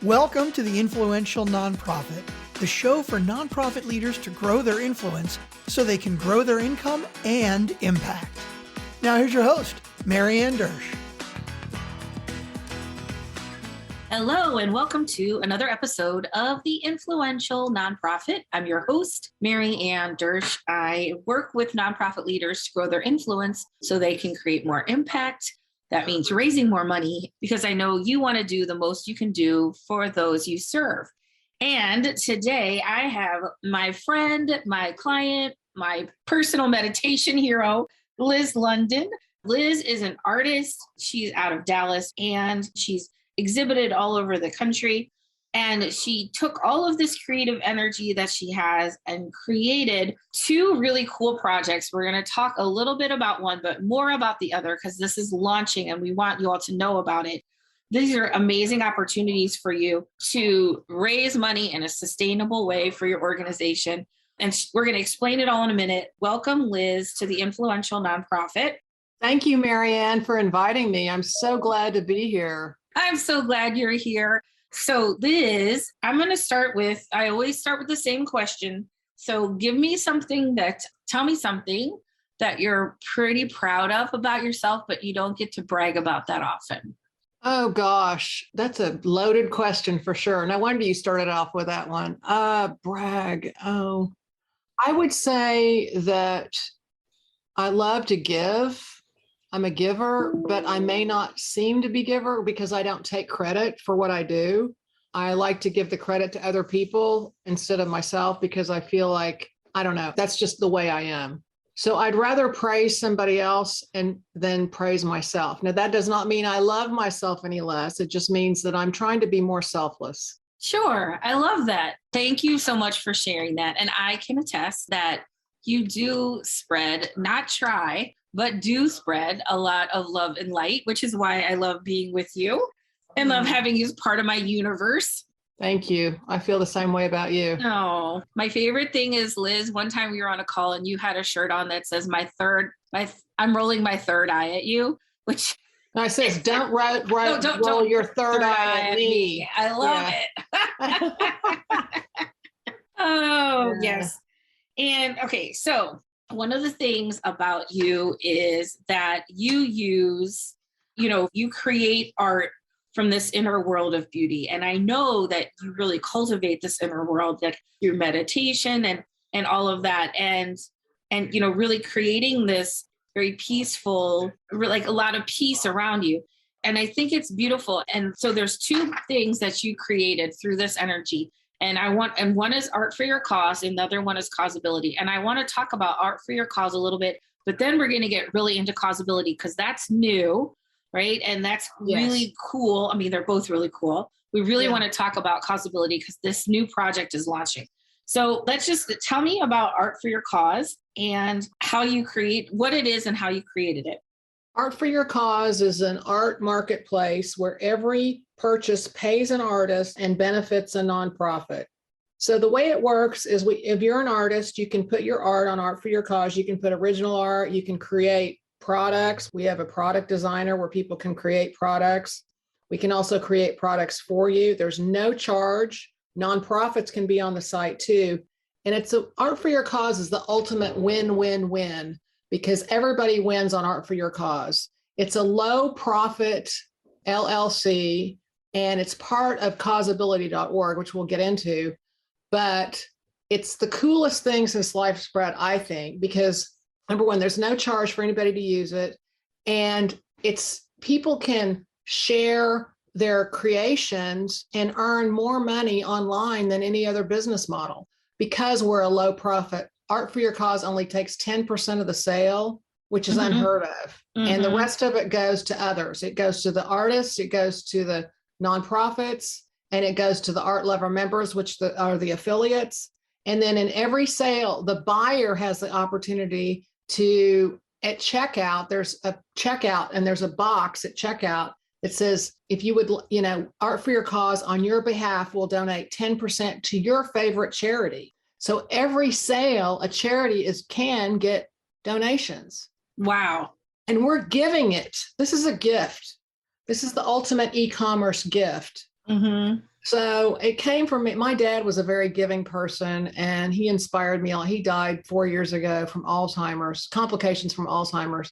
Welcome to The Influential Nonprofit, the show for nonprofit leaders to grow their influence so they can grow their income and impact. Now here's your host, Marianne Dersch. Hello, and welcome to another episode of The Influential Nonprofit. I'm your host, Marianne Dersch. I work with nonprofit leaders to grow their influence so they can create more impact. That means raising more money, because I know you want to do the most you can do for those you serve. And today I have my friend, my client, my personal meditation hero, Liz London. Liz is an artist. She's out of Dallas and she's exhibited all over the country. And she took all of this creative energy that she has and created two really cool projects. We're going to talk a little bit about one, but more about the other, because this is launching and we want you all to know about it. These are amazing opportunities for you to raise money in a sustainable way for your organization. And we're going to explain it all in a minute. Welcome, Liz, to the Influential Nonprofit. Thank you, Marianne, for inviting me. I'm so glad to be here. I'm so glad you're here. So Liz, I'm going to start with, I always start with the same question. So tell me something that you're pretty proud of about yourself, but you don't get to brag about that often. Oh gosh, that's a loaded question for sure. No wonder you started off with that one. Brag. Oh, I would say that I love to give. I'm a giver, but I may not seem to be a giver because I don't take credit for what I do. I like to give the credit to other people instead of myself because I feel like, I don't know, that's just the way I am. So I'd rather praise somebody else and then praise myself. Now, that does not mean I love myself any less. It just means that I'm trying to be more selfless. Sure. I love that. Thank you so much for sharing that. And I can attest that you do spread, not try, but do spread a lot of love and light, which is why I love being with you and love having you as part of my universe. Thank you. I feel the same way about you. Oh, my favorite thing is, Liz, one time we were on a call and you had a shirt on that says I'm rolling my third eye at you, which no, it says, don't roll your third eye at me. I love it. Oh, yeah. Yes. And okay, so one of the things about you is that you create art from this inner world of beauty. And I know that you really cultivate this inner world, like through meditation and all of that. And really creating this very peaceful, like a lot of peace around you. And I think it's beautiful. And so there's two things that you created through this energy. And one is art for your cause, and the other one is causability. And I want to talk about art for your cause a little bit, but then we're going to get really into causability because that's new, right? And that's really cool. I mean, they're both really cool. We really want to talk about causability because this new project is launching. So let's just tell me about art for your cause and how you create, what it is and how you created it. Art for Your Cause is an art marketplace where every purchase pays an artist and benefits a nonprofit. So the way it works is if you're an artist, you can put your art on Art for Your Cause. You can put original art. You can create products. We have a product designer where people can create products. We can also create products for you. There's no charge. Nonprofits can be on the site too. And Art for Your Cause is the ultimate win-win-win, because everybody wins on Art for Your Cause. It's a low profit LLC, and it's part of Causability.org, which we'll get into. But it's the coolest thing since sliced bread, I think, because number one, there's no charge for anybody to use it. And people can share their creations and earn more money online than any other business model because we're a low profit. Art for Your Cause only takes 10% of the sale, which is unheard of. And the rest of it goes to others. It goes to the artists, it goes to the nonprofits, and it goes to the Art Lover members, which are the affiliates. And then in every sale, the buyer has the opportunity to, at checkout, there's a checkout and there's a box at checkout that says, if you would, Art for Your Cause on your behalf will donate 10% to your favorite charity. So every sale, a charity can get donations. Wow. And we're giving it. This is a gift. This is the ultimate e-commerce gift. Mm-hmm. So it came from me. My dad was a very giving person, and he inspired me. He died 4 years ago from Alzheimer's, complications from Alzheimer's.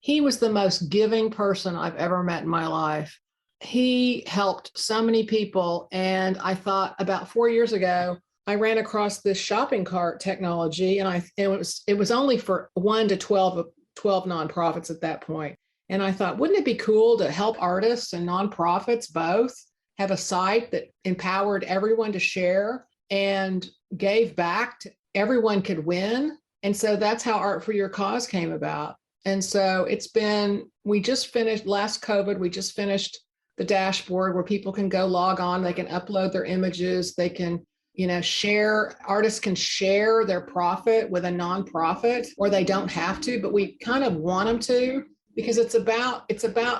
He was the most giving person I've ever met in my life. He helped so many people. And I thought about 4 years ago, I ran across this shopping cart technology, and it was only for 1 to 12 nonprofits at that point. And I thought, wouldn't it be cool to help artists and nonprofits both have a site that empowered everyone to share and gave back to everyone could win? And so that's how Art for Your Cause came about. And so we just finished last COVID, we just finished the dashboard where people can go log on, they can upload their images, they can, share, artists can share their profit with a nonprofit, or they don't have to, but we kind of want them to, because it's about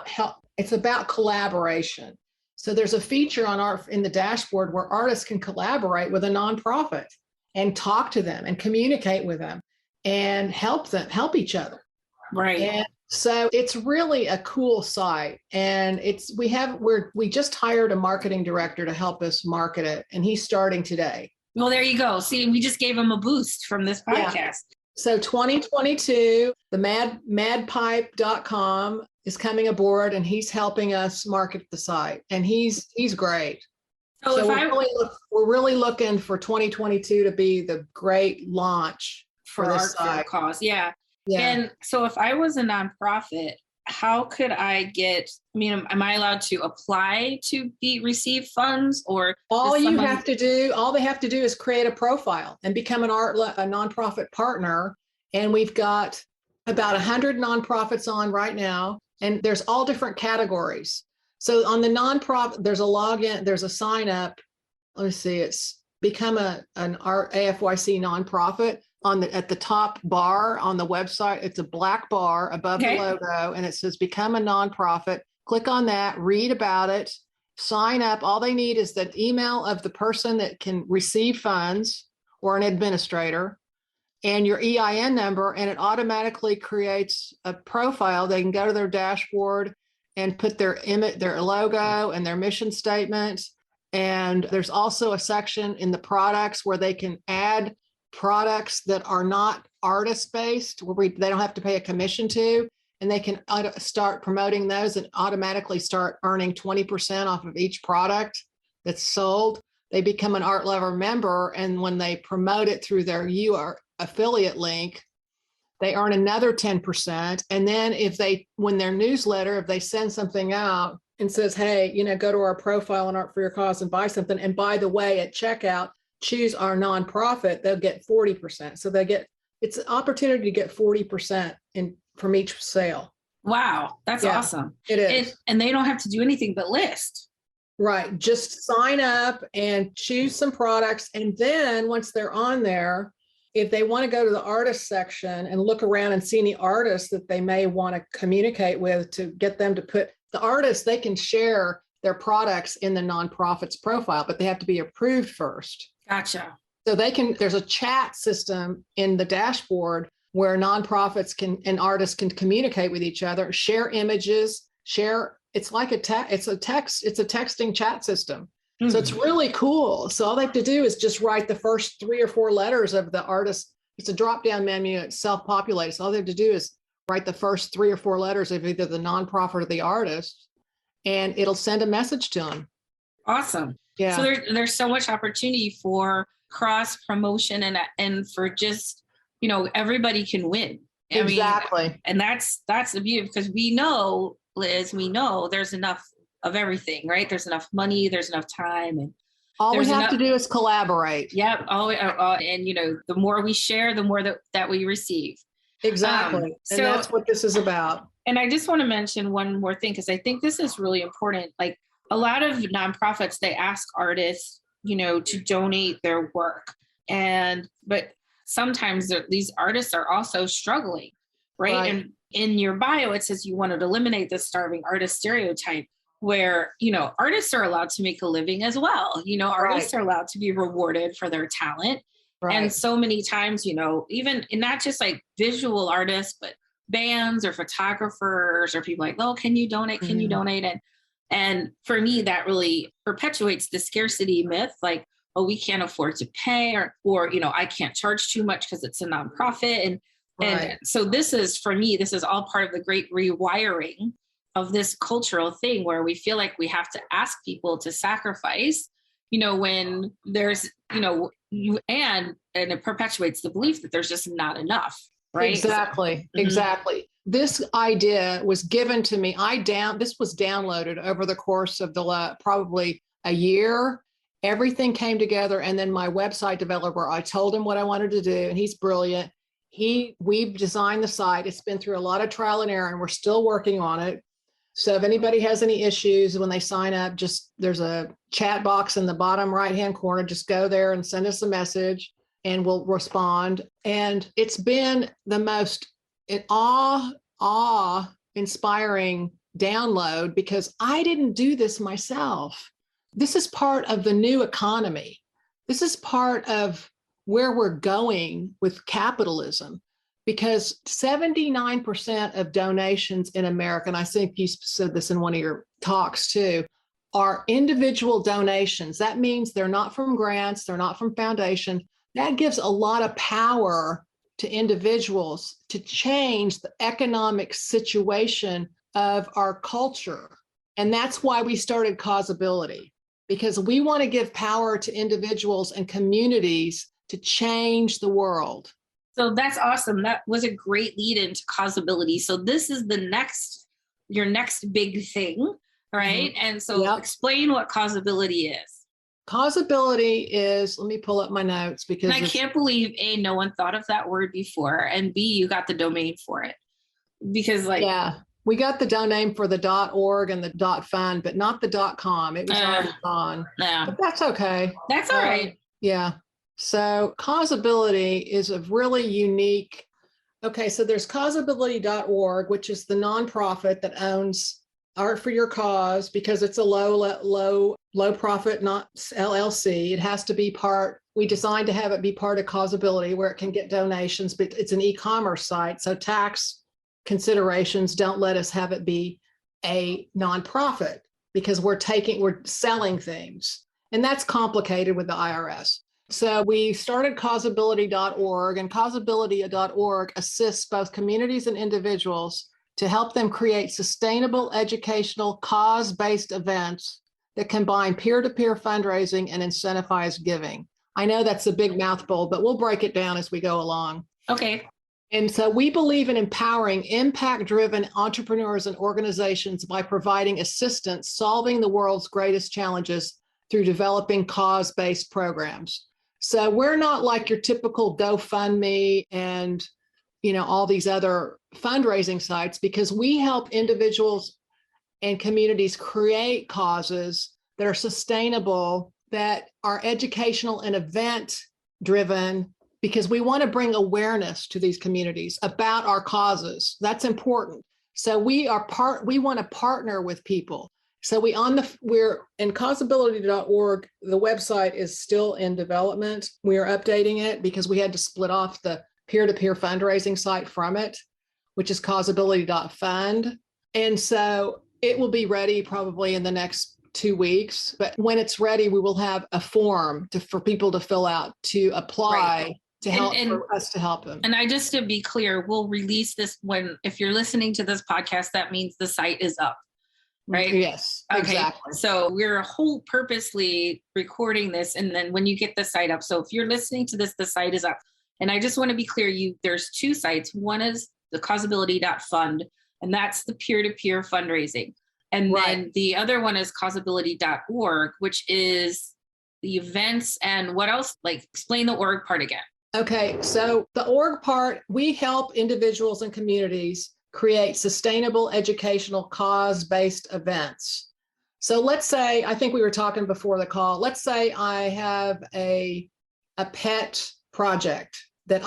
help, it's about collaboration. So there's a feature in the dashboard where artists can collaborate with a nonprofit and talk to them and communicate with them and help each other. Right. And so it's really a cool site. And we just hired a marketing director to help us market it. And he's starting today. Well, there you go. See, we just gave him a boost from this podcast. Yeah. So 2022, the madpipe.com is coming aboard, and he's helping us market the site. And he's great. So we're really looking for 2022 to be the great launch for this site. Cause. Yeah. Yeah. And so if I was a nonprofit, how could I am I allowed to apply to receive funds, or all they have to do is create a profile and become a nonprofit partner. And we've got about 100 nonprofits on right now, and there's all different categories. So on the nonprofit, there's a login, there's a sign up. Let me see, it's become an AFYC nonprofit. At the top bar on the website, it's a black bar above the logo, and it says become a nonprofit. Click on that, read about it, sign up. All they need is the email of the person that can receive funds, or an administrator, and your EIN number, and it automatically creates a profile. They can go to their dashboard and put their image, their logo, and their mission statement. And there's also a section in the products where they can add products that are not artist-based, where they don't have to pay a commission to, and they can start promoting those and automatically start earning 20% off of each product that's sold. They become an Art Lover member, and when they promote it through their affiliate link, they earn another 10%. And then if they send something out and says, hey, go to our profile on Art for Your Cause and buy something, and by the way, at checkout, choose our nonprofit, they'll get 40%. So it's an opportunity to get 40% from each sale. Wow, that's awesome. It is. And they don't have to do anything but list. Right. Just sign up and choose some products. And then once they're on there, if they want to go to the artist section and look around and see any artists that they may want to communicate with, to get them to put the artists, they can share their products in the nonprofit's profile, but they have to be approved first. Gotcha. So there's a chat system in the dashboard where nonprofits and artists can communicate with each other, share images, it's like it's a texting chat system. Mm-hmm. So it's really cool. So all they have to do is just write the first 3 or 4 letters of the artist. It's a drop-down menu, it's self-populated. So all they have to do is write the first 3 or 4 letters of either the nonprofit or the artist, and it'll send a message to them. Awesome. Yeah. So there's so much opportunity for cross promotion and for just, everybody can win. Exactly. And that's the beauty, because we know, Liz, there's enough of everything, right? There's enough money, there's enough time, and all we have to do is collaborate. Yep. And the more we share, the more that we receive. Exactly. And that's what this is about. And I just want to mention one more thing, because I think this is really important. Like, a lot of nonprofits, they ask artists, to donate their work. But sometimes these artists are also struggling, right? And in your bio, it says you wanted to eliminate the starving artist stereotype, where, artists are allowed to make a living as well. Artists are allowed to be rewarded for their talent. Right. And so many times, even not just like visual artists, but bands or photographers or people like, oh, can you donate? Can you donate? And And for me, that really perpetuates the scarcity myth, like, oh, we can't afford to pay, or I can't charge too much because it's a nonprofit. And so this is, for me, this is all part of the great rewiring of this cultural thing where we feel like we have to ask people to sacrifice, when there's, and it perpetuates the belief that there's just not enough, right? Exactly. Exactly. This idea was given to me. This was downloaded over the course of probably a year. Everything came together. And then my website developer, I told him what I wanted to do, and he's brilliant. We've designed the site. It's been through a lot of trial and error, and we're still working on it. So if anybody has any issues when they sign up, there's a chat box in the bottom right-hand corner. Just go there and send us a message and we'll respond. And it's been the most awe-inspiring download because I didn't do this myself. This is part of the new economy. This is part of where we're going with capitalism, because 79% of donations in America, and I think you said this in one of your talks too, are individual donations. That means they're not from grants, they're not from foundation. That gives a lot of power to individuals to change the economic situation of our culture. And that's why we started Causability, because we want to give power to individuals and communities to change the world. So that's awesome. That was a great lead into Causability. So this is your next big thing, right? And so explain what Causability is. Causability is, let me pull up my notes because I can't believe A, no one thought of that word before, and B, you got the domain for it. Because we got the domain for the .org and the .fund, but not the .com. It was already gone. Yeah. But that's okay. That's all right. Yeah. So Causability is a really unique. Okay, so there's Causability.org, which is the nonprofit that owns Art for Your Cause, because it's a low profit, not LLC. It has to be we designed to have it be part of Causability where it can get donations, but it's an e-commerce site. So tax considerations don't let us have it be a nonprofit because we're selling things, and that's complicated with the IRS. So we started Causability.org, and Causability.org assists both communities and individuals to help them create sustainable educational cause-based events that combine peer-to-peer fundraising and incentivized giving. I know that's a big mouthful, but we'll break it down as we go along. Okay. And so we believe in empowering impact-driven entrepreneurs and organizations by providing assistance solving the world's greatest challenges through developing cause-based programs. So we're not like your typical GoFundMe and all these other fundraising sites, because we help individuals and communities create causes that are sustainable, that are educational and event driven, because we want to bring awareness to these communities about our causes. That's important. So we want to partner with people. So we're in Causability.org. The website is still in development. We are updating it because we had to split off the peer-to-peer fundraising site from it, which is Causability.fund. And so it will be ready probably in the next 2 weeks. But when it's ready, we will have a form for people to fill out to apply to help for us to help them. And just to be clear, we'll release this if you're listening to this podcast, that means the site is up. Right? Yes, okay. Exactly. So we're purposely recording this. And then when you get the site up, so if you're listening to this, the site is up. And I just want to be clear, there's two sites. One is the Causability.fund, and that's the peer-to-peer fundraising. And then the other one is Causability.org, which is the events and what else? Explain the org part again. Okay. So the org part, we help individuals and communities create sustainable educational cause-based events. So let's say, I think we were talking before the call, let's say I have a pet project that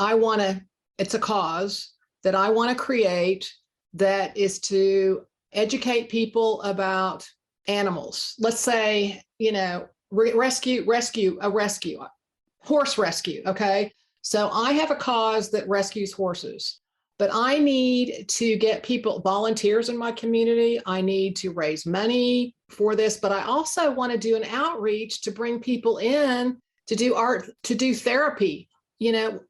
it's a cause that I want to create that is to educate people about animals. Let's say, rescue, horse rescue. Okay. So I have a cause that rescues horses. But I need to get volunteers in my community. I need to raise money for this, but I also want to do an outreach to bring people in to do art, to do therapy,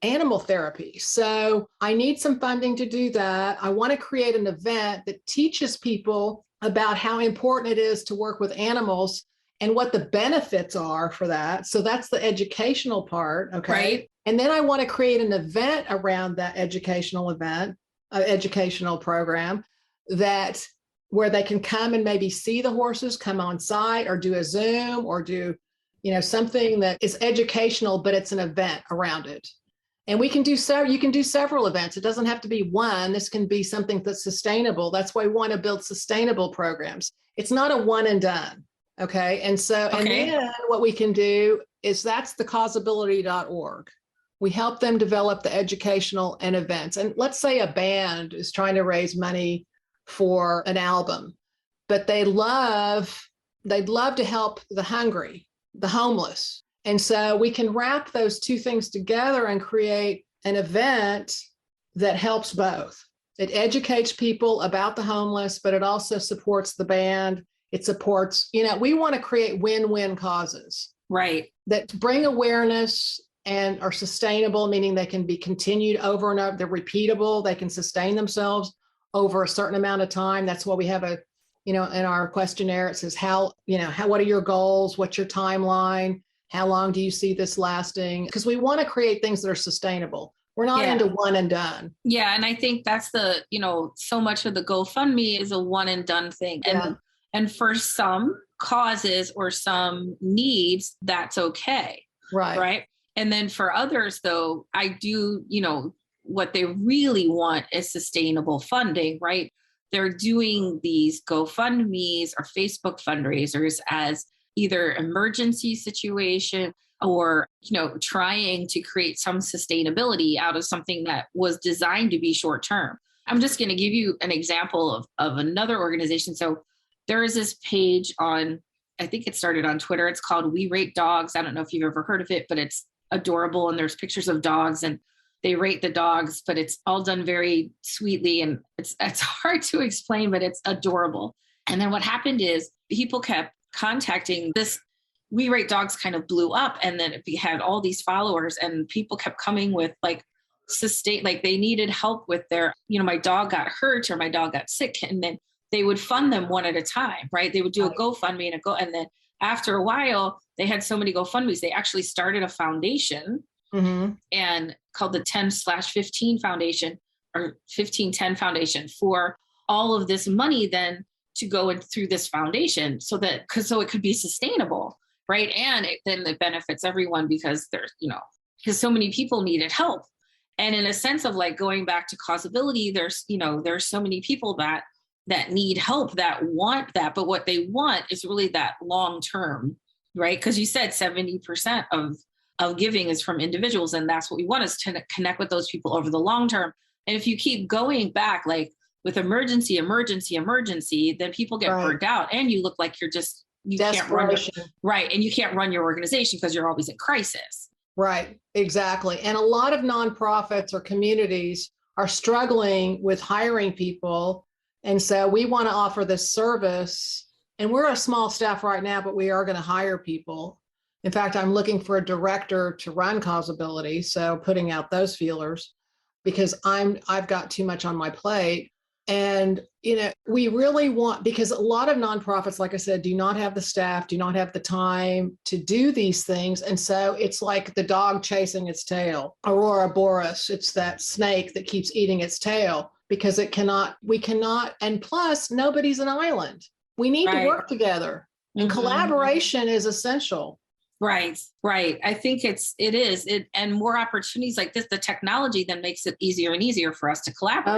animal therapy. So I need some funding to do that. I want to create an event that teaches people about how important it is to work with animals and what the benefits are for that. So that's the educational part. Okay. Right. And then I want to create an event around that educational program that where they can come and maybe see the horses, come on site or do a Zoom or do, something that is educational, but it's an event around it. And we can do you can do several events. It doesn't have to be one. This can be something that's sustainable. That's why we want to build sustainable programs. It's not a one and done. Okay. And so, and then what we can do is that's the Causability.org. We help them develop the educational and events. And let's say a band is trying to raise money for an album, but they'd love to help the hungry, the homeless. And so we can wrap those two things together and create an event that helps both. It educates people about the homeless, but it also supports the band. It supports, we want to create win-win causes. Right. That bring awareness and are sustainable, meaning they can be continued over and over. They're repeatable. They can sustain themselves over a certain amount of time. That's why we have in our questionnaire, it says what are your goals? What's your timeline? How long do you see this lasting? Because we want to create things that are sustainable. We're not into one and done. Yeah. And I think that's so much of the GoFundMe is a one and done thing. And for some causes or some needs, that's okay. Right. Right. And then for others, though, I do, what they really want is sustainable funding, right? They're doing these GoFundMes or Facebook fundraisers as either emergency situation or, trying to create some sustainability out of something that was designed to be short term. I'm just going to give you an example of another organization. So there is this page I think it started on Twitter. It's called We Rate Dogs. I don't know if you've ever heard of it, but it's adorable. And there's pictures of dogs and they rate the dogs, but it's all done very sweetly. And it's hard to explain, but it's adorable. And then what happened is people kept contacting this. We Rate Dogs kind of blew up, and then it had all these followers, and people kept coming with like they needed help with their, my dog got hurt or my dog got sick, and then they would fund them one at a time, right? They would do a GoFundMe and then after a while, they had so many GoFundMes, they actually started a foundation and called the 10/15 Foundation or 1510 Foundation for all of this money then to go in through this foundation so it could be sustainable, right? And then it benefits everyone because because so many people needed help. And in a sense of like going back to causability, there's so many people that need help, that want that, but what they want is really that long term, right? Because you said 70% of giving is from individuals, and that's what we want is to connect with those people over the long term. And if you keep going back, like with emergency, then people get burnt out, and you look like you can't run right, and you can't run your organization because you're always in crisis. Right, exactly. And a lot of nonprofits or communities are struggling with hiring people. And so we want to offer this service, and we're a small staff right now, but we are going to hire people. In fact, I'm looking for a director to run Causability. So putting out those feelers because I've got too much on my plate. And, we really want, because a lot of nonprofits, like I said, do not have the staff, do not have the time to do these things. And so it's like the dog chasing its tail, Aurora boreas. It's that snake that keeps eating its tail because we cannot, and plus nobody's an island. We need to work together, and collaboration is essential. Right. I think it is, and more opportunities like this, the technology then makes it easier and easier for us to collaborate.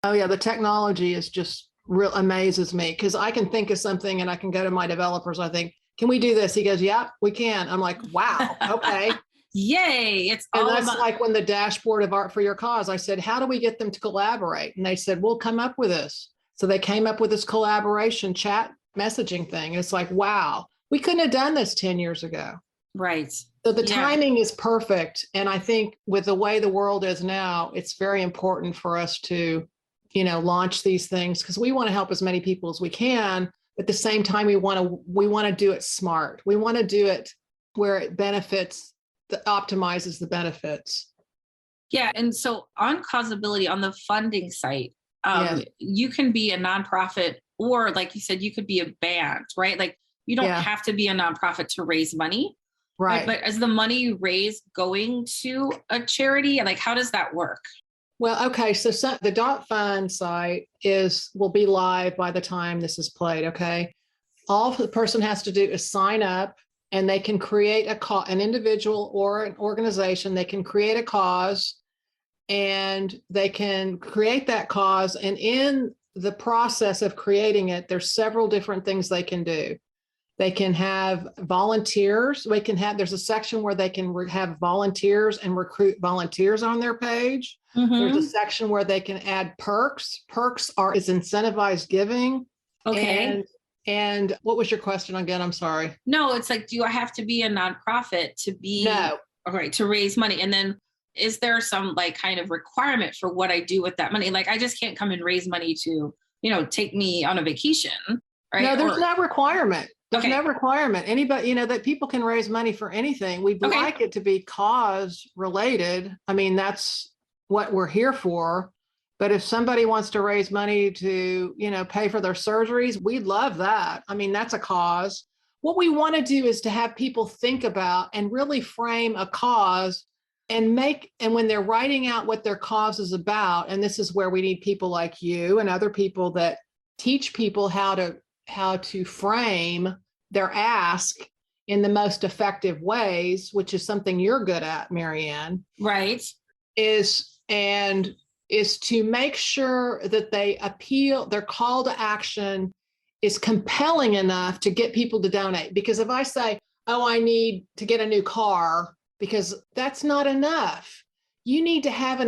Oh yeah. The technology is just amazes me because I can think of something and I can go to my developers. I think, can we do this? He goes, yeah, we can. I'm like, wow. Okay. Yay. And that's like when the dashboard of Art for Your Cause, I said, how do we get them to collaborate? And they said, we'll come up with this. So they came up with this collaboration chat messaging thing. It's like, wow, we couldn't have done this 10 years ago. Right. So the timing is perfect. And I think with the way the world is now, it's very important for us to, launch these things because we want to help as many people as we can. At the same time, we want to do it smart. We want to do it where it benefits, optimizes the benefits. Yeah. And so on Causability, on the funding site, Yes. you can be a nonprofit, or like you said, you could be a band, right? Like you don't have to be a nonprofit to raise money. Right. But is the money you raise going to a charity? Like, how does that work? Well, okay. So the .fund site will be live by the time this is played. Okay. All the person has to do is sign up, and they can create an individual or an organization. They can create a cause, and they can create that cause. And in the process of creating it, there's several different things they can do. They can have volunteers. There's a section where they can have volunteers and recruit volunteers on their page. Mm-hmm. There's a section where they can add perks. Perks is incentivized giving. Okay. And what was your question again? I'm sorry. No, it's like, do I have to be a nonprofit to be to raise money? And then is there some like kind of requirement for what I do with that money? Like, I just can't come and raise money to, take me on a vacation, right? No, there's no requirement. There's Okay. no requirement. Anybody, that people can raise money for anything. We'd like it to be cause related. I mean, that's what we're here for. But if somebody wants to raise money to, pay for their surgeries, we'd love that. I mean, that's a cause. What we want to do is to have people think about and really frame a cause and when they're writing out what their cause is about, and this is where we need people like you and other people that teach people how to frame their ask in the most effective ways, which is something you're good at, Marianne. Right. Is to make sure that their call to action is compelling enough to get people to donate. Because if I say, oh, I need to get a new car, because that's not enough. You need to have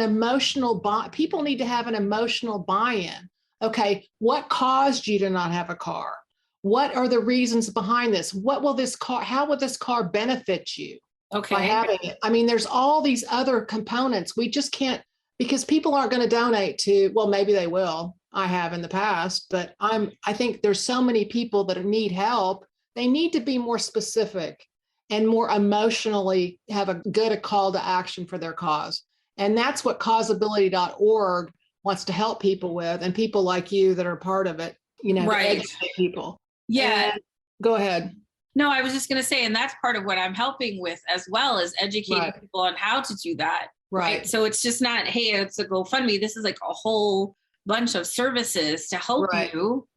people need to have an emotional buy-in. Okay, what caused you to not have a car? What are the reasons behind this? How will this car benefit you by having it? I mean, there's all these other components. We just can't, because people aren't going to donate well, maybe they will. I have in the past, but I think there's so many people that need help. They need to be more specific and more emotionally have a call to action for their cause. And that's what Causability.org wants to help people with, and people like you that are part of it, to educate people. Yeah. And go ahead. No, I was just going to say, and that's part of what I'm helping with as well, is educating people on how to do that. Right. So it's just not, hey, it's a GoFundMe. This is like a whole bunch of services to help you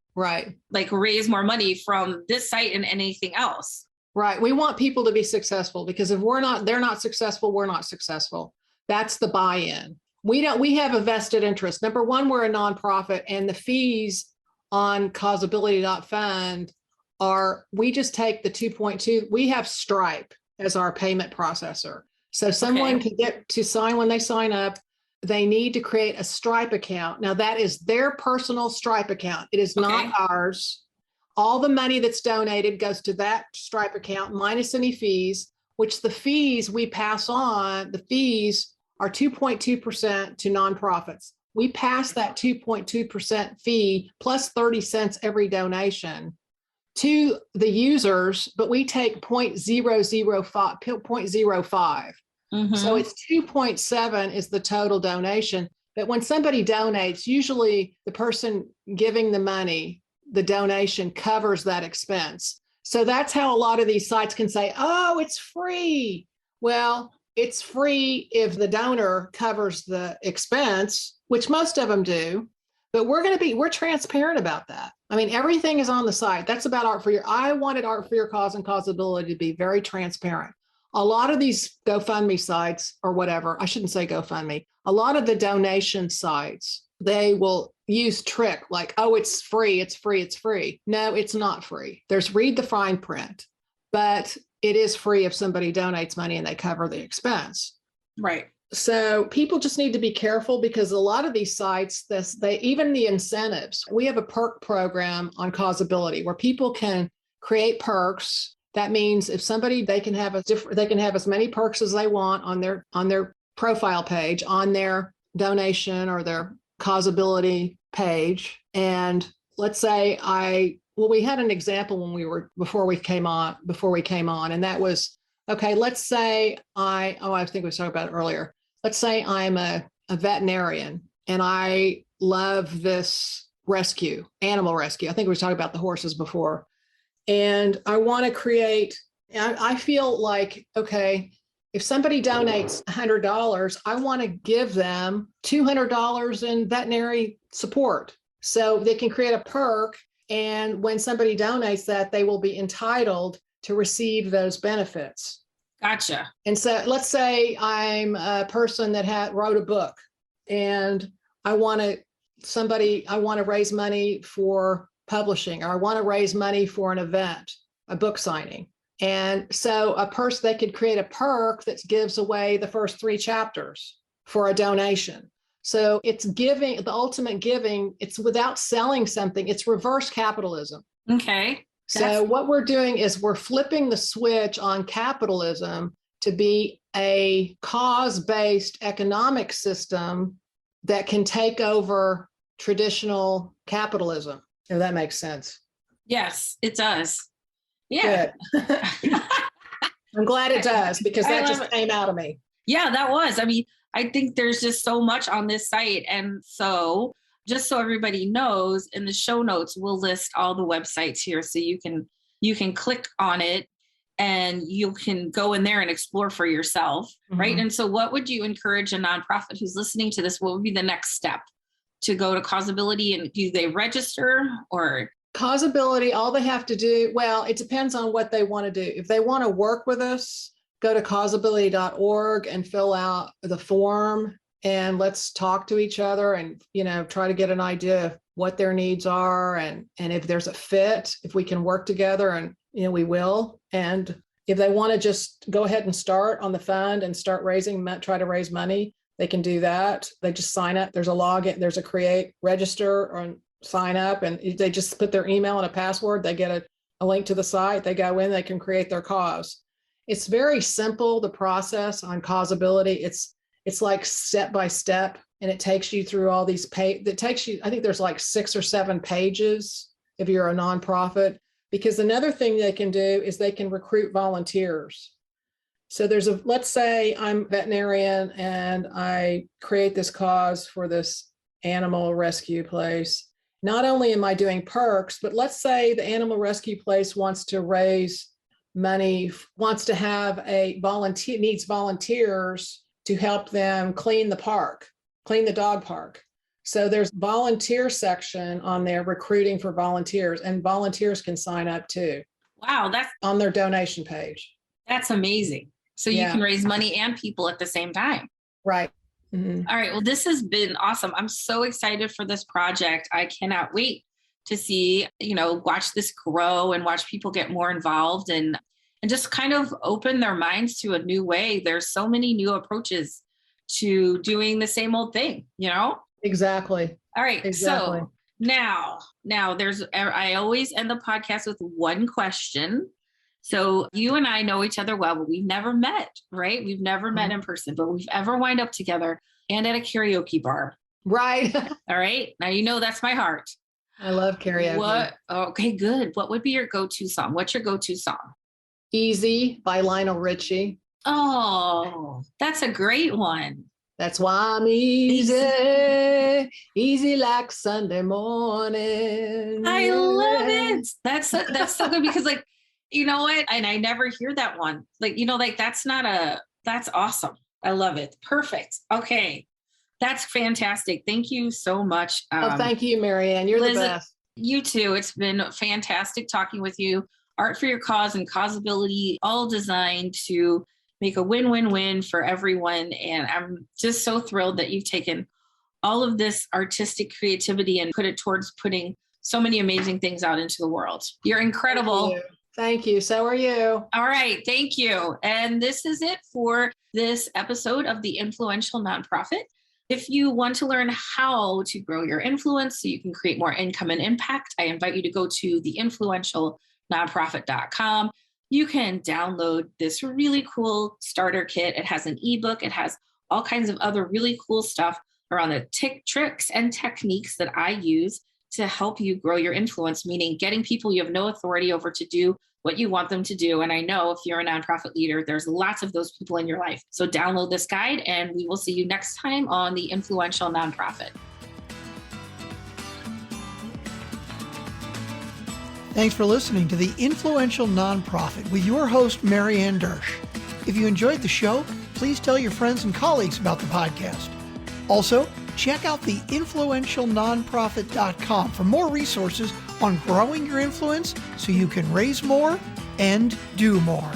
like raise more money from this site and anything else. Right. We want people to be successful, because if they're not successful, we're not successful. That's the buy-in. We have a vested interest. Number one, we're a nonprofit, and the fees on Causability.fund we just take the 2.2. We have Stripe as our payment processor. So someone can get to sign when they sign up. They need to create a Stripe account. Now that is their personal Stripe account. It is not ours. All the money that's donated goes to that Stripe account minus any fees, which the fees we pass on. The fees are 2.2% to nonprofits. We pass that 2.2% fee plus 30 cents every donation to the users, but we take 0.005. Mm-hmm. So it's 2.7 is the total donation. But when somebody donates, usually the person giving the money, the donation covers that expense. So that's how a lot of these sites can say, oh, it's free. Well, it's free if the donor covers the expense, which most of them do. But we're transparent about that. I mean, everything is on the site. That's about I wanted Art for Your Cause and Causability to be very transparent. A lot of these GoFundMe sites or whatever, I shouldn't say GoFundMe, a lot of the donation sites, they will use trick like, oh, it's free, it's free, it's free. No, it's not free. Read the fine print, but it is free if somebody donates money and they cover the expense. Right. So people just need to be careful, because a lot of these sites, even the incentives, we have a perk program on Causability where people can create perks. That means if somebody, they can have as many perks as they want on their profile page, on their donation or their Causability page. And let's say I Well, we had an example before we came on, and that was, okay, let's say I think we talked about it earlier. Let's say I'm a veterinarian and I love this animal rescue. I think we were talking about the horses before. And I want to create, I feel like, okay, if somebody donates $100, I want to give them $200 in veterinary support. So they can create a perk. And when somebody donates that, they will be entitled to receive those benefits. Gotcha. And so let's say I'm a person that wrote a book and I want to raise money for publishing, or I want to raise money for an event, a book signing. And so they could create a perk that gives away the first 3 chapters for a donation. So it's giving, the ultimate giving, it's without selling something, it's reverse capitalism. Okay. So what we're doing is we're flipping the switch on capitalism to be a cause-based economic system that can take over traditional capitalism, if that makes sense. Yes, it does. Yeah. I'm glad it does, because that just came out of me. Yeah, that was. I mean, I think there's just so much on this site. And so just so everybody knows, in the show notes, we'll list all the websites here so you can click on it and you can go in there and explore for yourself, right? And so what would you encourage a nonprofit who's listening to this? What would be the next step? To go to Causability, and do they register? Or Causability, all they have to do, well, it depends on what they want to do. If they want to work with us, go to causability.org and fill out the form, and let's talk to each other and, try to get an idea of what their needs are, and if there's a fit, if we can work together, and, we will. And if they want to just go ahead and start on the fund and start try to raise money, they can do that. They just sign up. There's a login, there's a create, register, or sign up, and they just put their email and a password. They get a link to the site. They go in, they can create their cause. It's very simple, the process on Causability. It's like step by step, and it takes you through all these I think there's like 6 or 7 pages if you're a nonprofit, because another thing they can do is they can recruit volunteers. So let's say I'm a veterinarian and I create this cause for this animal rescue place. Not only am I doing perks, but let's say the animal rescue place wants to raise money, wants to have needs volunteers to help them clean the dog park. So there's volunteer section on there, recruiting for volunteers, and volunteers can sign up too. Wow, that's on their donation page. That's amazing. So you can raise money and people at the same time. Right. Mm-hmm. All right. Well, this has been awesome. I'm so excited for this project. I cannot wait to see, watch this grow and watch people get more involved and just kind of open their minds to a new way. There's so many new approaches to doing the same old thing, Exactly. All right. Exactly. So now I always end the podcast with one question. So you and I know each other well, but we've never met, right? We've never met in person, but we've ever wind up together and at a karaoke bar. Right. All right. Now, that's my heart. I love karaoke. Okay, good. What would be your go-to song? What's your go-to song? Easy by Lionel Richie. Oh, that's a great one. That's why I'm easy like Sunday morning. I love it. That's so good, because you know what? And I never hear that one. That's awesome. I love it. Perfect. Okay. That's fantastic. Thank you so much. Thank you, Marianne. You're Liz, the best. You too. It's been fantastic talking with you. Art for Your Cause and Causability, all designed to make a win-win-win for everyone. And I'm just so thrilled that you've taken all of this artistic creativity and put it towards putting so many amazing things out into the world. You're incredible. Thank you. So are you. All right. Thank you. And this is it for this episode of The Influential Nonprofit. If you want to learn how to grow your influence so you can create more income and impact, I invite you to go to theinfluentialnonprofit.com. You can download this really cool starter kit. It has an ebook. It has all kinds of other really cool stuff around the tricks and techniques that I use to help you grow your influence, meaning getting people you have no authority over to do what you want them to do. And I know if you're a nonprofit leader, there's lots of those people in your life. So download this guide and we will see you next time on The Influential Nonprofit. Thanks for listening to The Influential Nonprofit with your host, Mary Ann Dersch. If you enjoyed the show, please tell your friends and colleagues about the podcast. Also, check out theinfluentialnonprofit.com for more resources on growing your influence so you can raise more and do more.